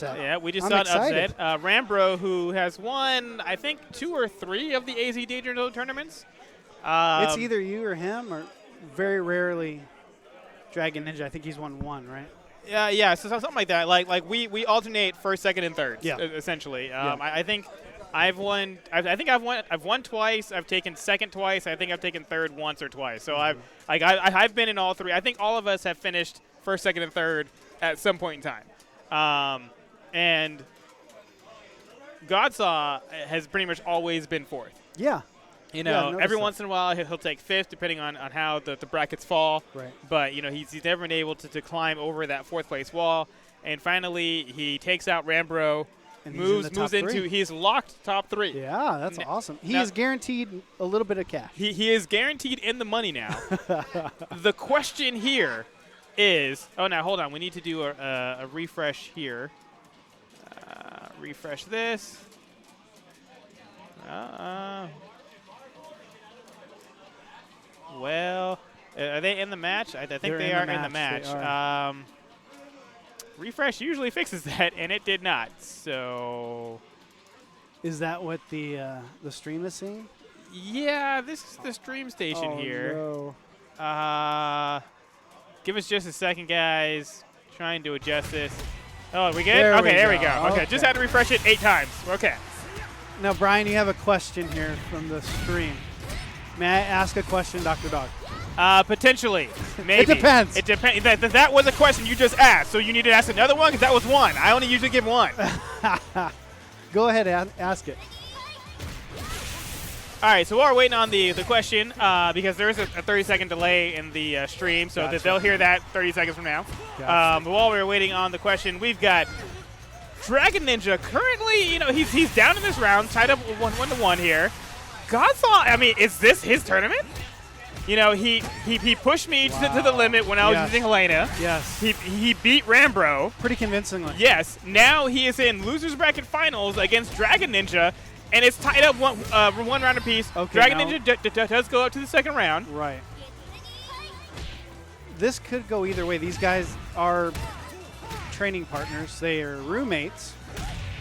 Yeah, we just saw an upset. Rambro, who has won, I think, 2 or 3 of the AZ Danger Zone tournaments. It's either you or him, or very rarely Dragon Ninja. I think he's won 1, right? Yeah, so something like that. Like we alternate first, second, and third. Yeah. Essentially. Yeah. I think I've won. I've won twice. I've taken second twice. I think I've taken third once or twice. So I've been in all 3. I think all of us have finished first, second, and third at some point in time. And Godsaw has pretty much always been 4th. Yeah. You know, every once in a while he'll take 5th, depending on how the brackets fall. Right. But, you know, he's never been able to climb over that 4th place wall. And finally, he takes out Rambro, and moves into, he's locked top 3. Yeah, that's awesome. He is guaranteed a little bit of cash. He is guaranteed in the money now. The question here is, now hold on. We need to do a refresh here. Refresh this. Well, are they in the match? I think they are in the match. Refresh usually fixes that, and it did not. So, is that what the stream is seeing? Yeah, this is the stream station here. No. Give us just a second, guys. Trying to adjust this. Oh, we good? There we go. Okay, just had to refresh it 8 times. Okay. Now, Brian, you have a question here from the stream. May I ask a question, Dr. Dog? Potentially. Maybe. It depends. It depends. That was a question you just asked, so you need to ask another one because that was 1. I only usually give 1. Go ahead and ask it. All right, so while we're waiting on the question, because there is a 30-second delay in the stream, so that they'll hear that 30 seconds from now. But while we're waiting on the question, we've got Dragon Ninja currently, you know, he's down in this round, tied up 1-1 here. Godsaw, I mean, is this his tournament? You know, he pushed me to the limit when I was using Helena. Yes. He beat Rambro. Pretty convincingly. Yes. Now he is in losers bracket finals against Dragon Ninja. And it's tied up one round apiece. Okay, Dragon Ninja does go up to the second round. Right. This could go either way. These guys are training partners. They are roommates.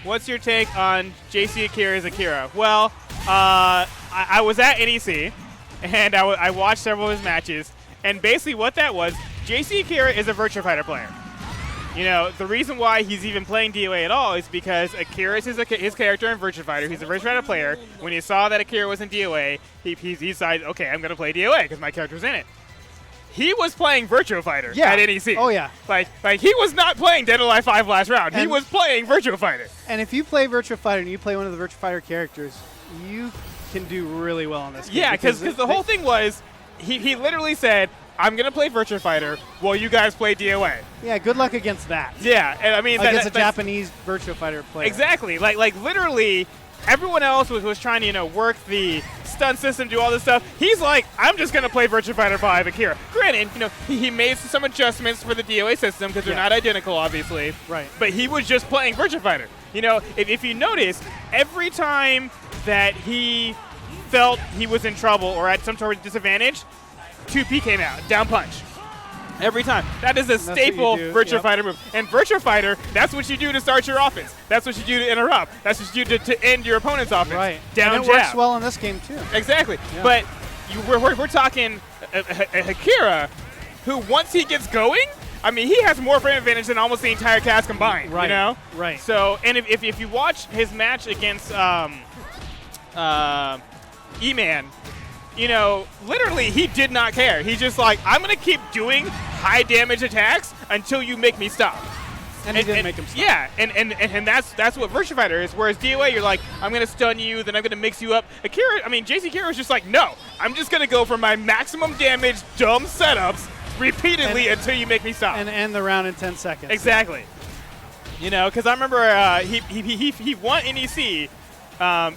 What's your take on JC Akira's Akira? Well, I was at NEC, and I watched several of his matches. And basically what that was, JC Akira is a Virtua Fighter player. You know, the reason why he's even playing DOA at all is because Akira is his character in Virtua Fighter. He's a Virtua Fighter player. When he saw that Akira was in DOA, he decided, okay, I'm going to play DOA because my character's in it. He was playing Virtua Fighter at NEC. Oh, yeah. Like he was not playing Dead or Alive 5 last round. He was playing Virtua Fighter. And if you play Virtua Fighter and you play one of the Virtua Fighter characters, you can do really well in this game. Yeah, because the whole thing was, he literally said, I'm going to play Virtua Fighter while you guys play DOA. Yeah, good luck against that. Yeah, and I mean... Against a Japanese Virtua Fighter player. Exactly. Like literally, everyone else was trying to, you know, work the stun system, do all this stuff. He's like, I'm just going to play Virtua Fighter 5 Akira. Granted, you know, he made some adjustments for the DOA system because they're not identical, obviously. Right. But he was just playing Virtua Fighter. You know, if you notice, every time that he felt he was in trouble or at some sort of disadvantage, 2P came out, down punch. Every time. That is a staple Virtua Fighter move. And Virtua Fighter, that's what you do to start your offense. That's what you do to interrupt. That's what you do to end your opponent's offense. Right. Down and it jab. works well in this game, too. Exactly. Yeah. But we're talking Akira, who once he gets going, I mean, he has more frame advantage than almost the entire cast combined. Right. You know? Right. So, and if you watch his match against E-Man, you know, literally he did not care. He's just like, I'm going to keep doing high damage attacks until you make me stop. And he didn't make him stop. Yeah, and that's what Virtua Fighter is. Whereas DOA, you're like, I'm going to stun you, then I'm going to mix you up. Akira, I mean, JC Akira is just like, no, I'm just going to go for my maximum damage dumb setups repeatedly until you make me stop. And end the round in 10 seconds. Exactly. You know, because I remember he won NEC.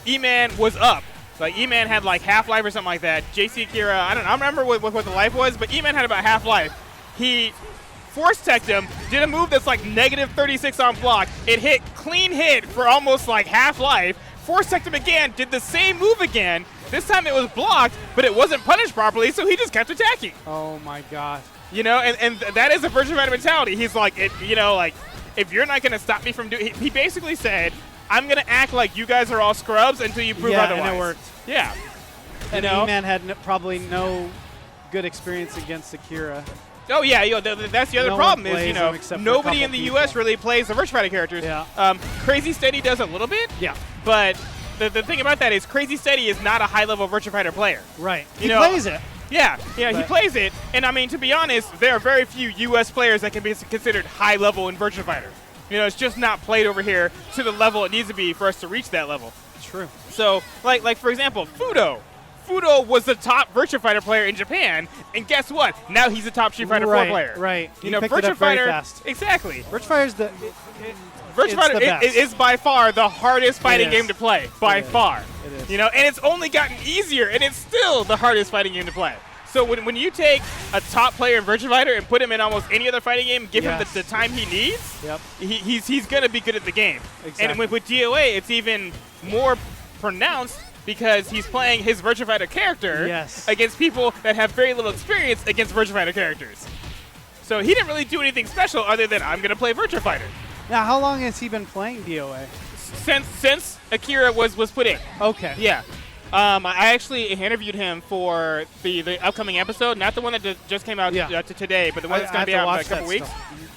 E-Man was up. Like, E-Man had, like, half-life or something like that. JC Akira, I don't remember what the life was, but E-Man had about half-life. He force-teched him, did a move that's, like, -36 on block. It hit, clean hit for almost, like, half-life. Force-teched him again, did the same move again. This time it was blocked, but it wasn't punished properly, so he just kept attacking. Oh, my God. You know, and that is a Virtua Fighter mentality. He's like, you know, like, if you're not going to stop me from doing, he basically said, I'm going to act like you guys are all scrubs until you prove otherwise. And it worked. Yeah. And E-Man had probably no good experience against Akira. Oh, yeah, that's the other problem is, nobody in the U.S. really plays the Virtua Fighter characters. Yeah. Crazy Steady does a little bit. Yeah. But the thing about that is Crazy Steady is not a high-level Virtua Fighter player. Right. He plays it. Yeah, he plays it. And, I mean, to be honest, there are very few U.S. players that can be considered high-level in Virtua Fighter. It's just not played over here to the level it needs to be for us to reach that level. True. So, like for example, Fudo. Fudo was the top Virtua Fighter player in Japan, and guess what? Now he's a top Street Fighter 4 player. Right. Virtua Fighter. Very fast. Exactly. Virtua Fighter's Virtua Fighter is by far the hardest fighting game to play. By far. It is. And it's only gotten easier, and it's still the hardest fighting game to play. So when you take a top player in Virtua Fighter and put him in almost any other fighting game, give him the time he needs, he's going to be good at the game. Exactly. And with DOA, it's even more pronounced because he's playing his Virtua Fighter character against people that have very little experience against Virtua Fighter characters. So he didn't really do anything special other than I'm going to play Virtua Fighter. Now, how long has he been playing DOA? Since Akira was put in. Okay. Yeah. I actually interviewed him for the upcoming episode, not the one that just came out today, but the one that's going to be out in a couple weeks.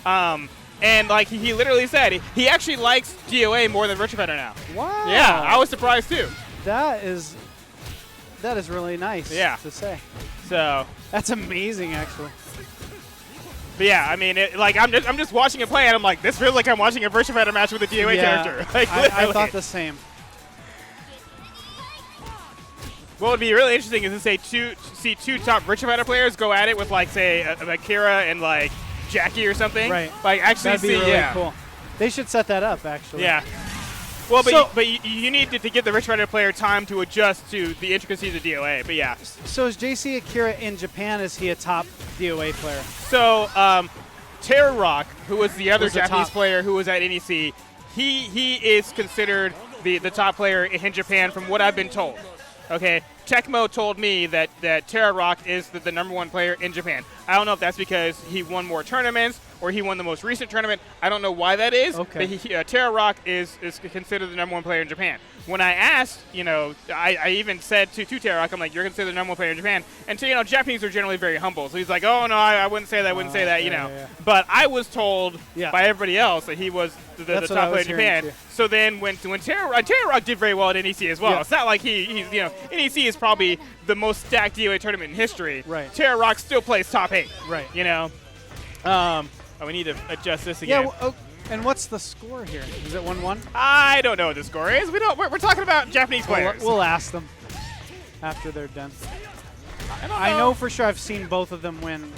And like he literally said, he actually likes DOA more than Virtua Fighter now. Wow. Yeah, I was surprised too. That is really nice to say. So that's amazing, actually. But yeah, I mean, I'm just watching it play, and I'm like, this feels like I'm watching a Virtua Fighter match with a DOA character. Like, I thought the same. What would be really interesting is to see two top Virtua Fighter players go at it with, like, say, Akira and, like, Jackie or something. Right. Like, actually That'd be really cool. They should set that up, actually. Yeah. Well, but you need to give the Virtua Fighter player time to adjust to the intricacies of DOA, but yeah. So is JC Akira in Japan, is he a top DOA player? So, Terra Rock, who was the other Japanese player who was at NEC, he is considered the top player in Japan from what I've been told. Okay, Tecmo told me that Terra Rock is the number one player in Japan. I don't know if that's because he won more tournaments or he won the most recent tournament. I don't know why that is. Okay. But Terra Rock is considered the number one player in Japan. When I asked, I even said to Terra Rock, I'm like, you're considered the number one player in Japan. And so, Japanese are generally very humble. So he's like, oh, no, I wouldn't say that, Yeah. But I was told by everybody else that he was the top player in Japan. Too. So then when Terra Rock did very well at NEC as well. Yeah. It's not like he's NEC is probably the most stacked DOA tournament in history. Right. Terra Rock still plays top 8. Right. We need to adjust this again. Yeah. And what's the score here? Is it 1-1? I don't know what the score is. We're talking about Japanese players. We'll ask them after they're done. I know for sure I've seen both of them win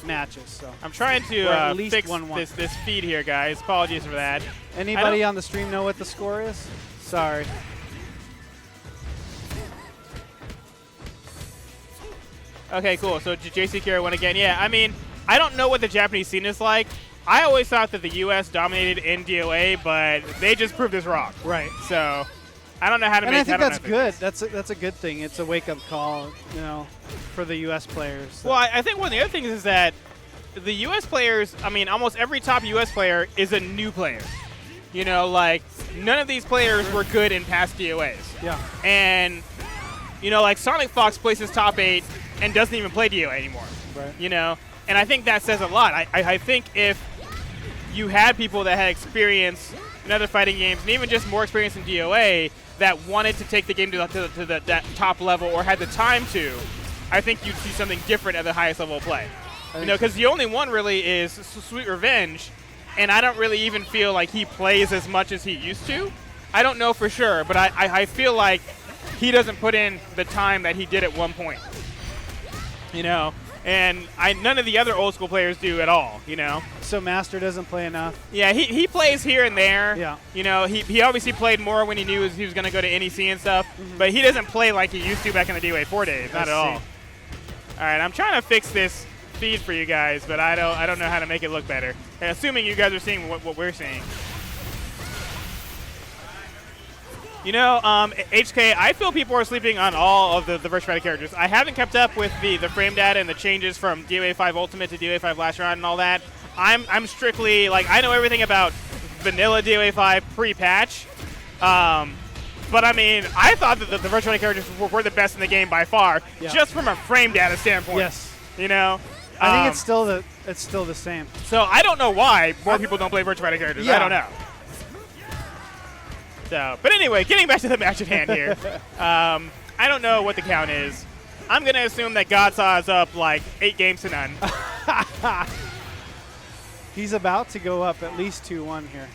matches. So I'm trying to fix this feed here, guys. Apologies for that. Anybody on the stream know what the score is? Sorry. Okay, cool. So JC Kira won again. Yeah, I mean, I don't know what the Japanese scene is like. I always thought that the U.S. dominated in DOA, but they just proved us wrong. Right. So I don't know how to make it. And I think that's good. That's a good thing. It's a wake-up call, for the U.S. players. So. Well, I think one of the other things is that the U.S. players, I mean, almost every top U.S. player is a new player. Like, none of these players were good in past DOAs. Yeah. And, like Sonic Fox places top 8 and doesn't even play DOA anymore. Right. And I think that says a lot. I think if you had people that had experience in other fighting games and even just more experience in DOA that wanted to take the game to that top level or had the time to, I think you'd see something different at the highest level of play. Because the only one really is Sweet Revenge, and I don't really even feel like he plays as much as he used to. I don't know for sure, but I feel like he doesn't put in the time that he did at one point. And none of the other old school players do at all, So Master doesn't play enough? Yeah, he plays here and there. Yeah. He obviously played more when he knew he was going to go to NEC and stuff, but he doesn't play like he used to back in the DOA 4 days, not at all. All right, I'm trying to fix this feed for you guys, but I don't know how to make it look better. And assuming you guys are seeing what we're seeing. HK, I feel people are sleeping on all of the Virtua Fighter characters. I haven't kept up with the frame data and the changes from DOA 5 Ultimate to DOA 5 Last Round and all that. I'm strictly like I know everything about vanilla DOA 5 pre-patch. But I mean, I thought that the virtual running characters were the best in the game by far, just from a frame data standpoint. Yes. You know. I think it's still the same. So I don't know why more people don't play virtual running characters. I don't know. So, but anyway, getting back to the match at hand here. I don't know what the count is. I'm gonna assume that Godsaw is up like 8 games to none. He's about to go up at least 2-1 here.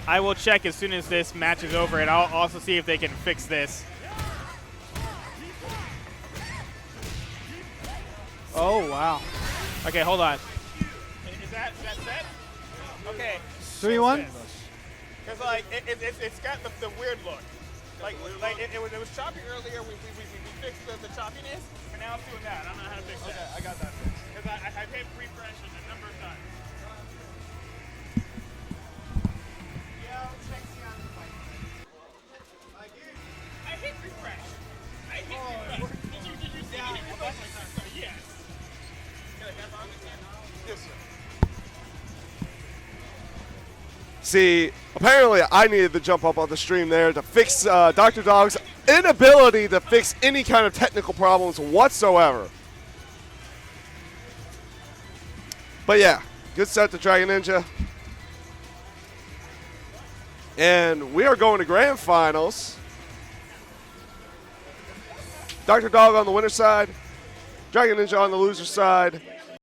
I will check as soon as this match is over, and I'll also see if they can fix this. Oh, wow. Okay, hold on. Is that set? Okay. 3-1? Because, like, it's got the weird look. Like it was choppy earlier. We fixed the choppiness, and now it's doing that. I don't know how to fix that. Okay, I got that fixed. Because I hit refresh and the number's done. I hit refresh. Did you see me hit refresh? Yes. Yes, sir. See, apparently I needed to jump up on the stream there to fix Dr. Dog's inability to fix any kind of technical problems whatsoever. But yeah, good set to Dragon Ninja. And we are going to grand finals. Dr. Dog on the winner's side, Dragon Ninja on the loser's side.